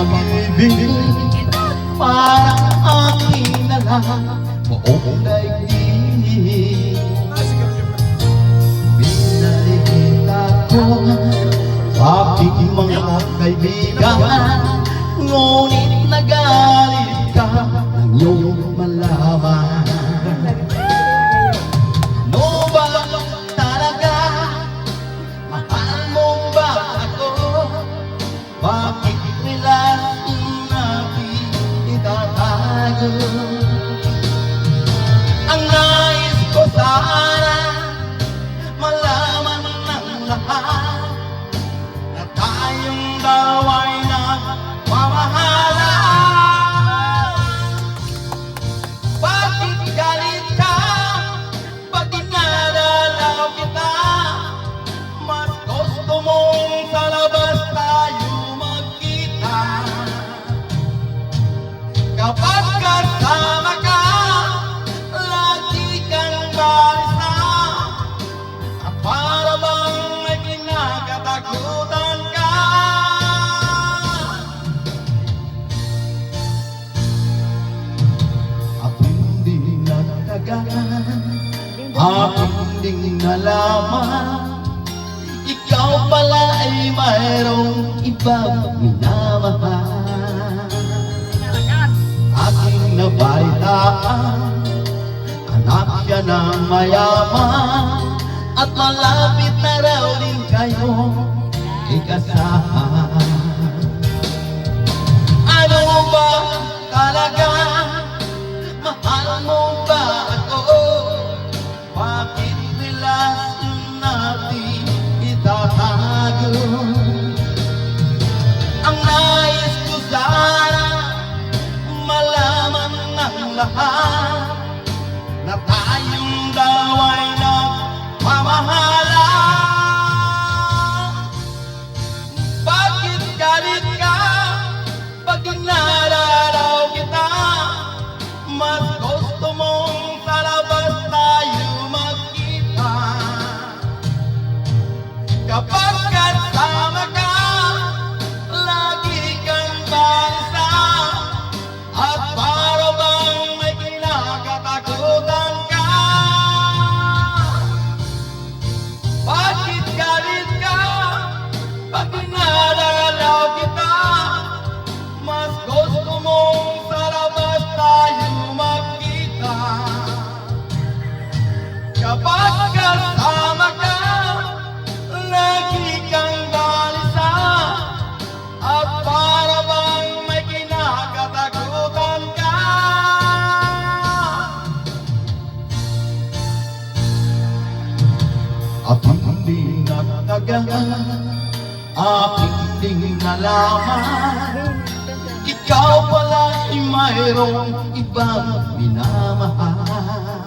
pag-ibig parang aking na lang buong daigdig. Binalik ako sa aking mga kaibigan, ngunit nagalit ka ng iyong malaman. Ano ba talaga? Mahal mo ba ako? Bakit relasyon natin itatago? Ang nais ko sana malaman ng lahat na tayong dalawa'y nagmamahalan. Bakit galit ka pag dinadalaw kita? Mas gusto mong sa labas tayo magkita. Kapag kasama ka, lagi kang balisa, at para bang may kinakatakutan ka. Aking di nagtagal, aking ding nalaman, ikaw pala ay mayroong ibang minamahal. Aking nabalitaan, anak siya ng mayaman, at malapit na raw din kayo ikasal. Ano ba talaga? Mahal mo ba ako? Bakit relasyon natin itatago? Ang nais ko sana malaman ng lahat na tayong dalawa'y nagmamahalan. Bakit galit ka pag dinadalaw kita? Mas gusto mong sa labas tayo magkita. Kapag kasama ka, lagi kang balisa, at para bang may kinakatakutan ka. Bakit galit ka pag dinadalaw kita? Mas gusto mong sa labas tayo magkita. Kapag kasama ka, lagi kang balisa, at para bang may kinakatakutan ka. Aking di nagtagal, aking ding nalaman, ikaw pala ay mayroong ibang minamahal.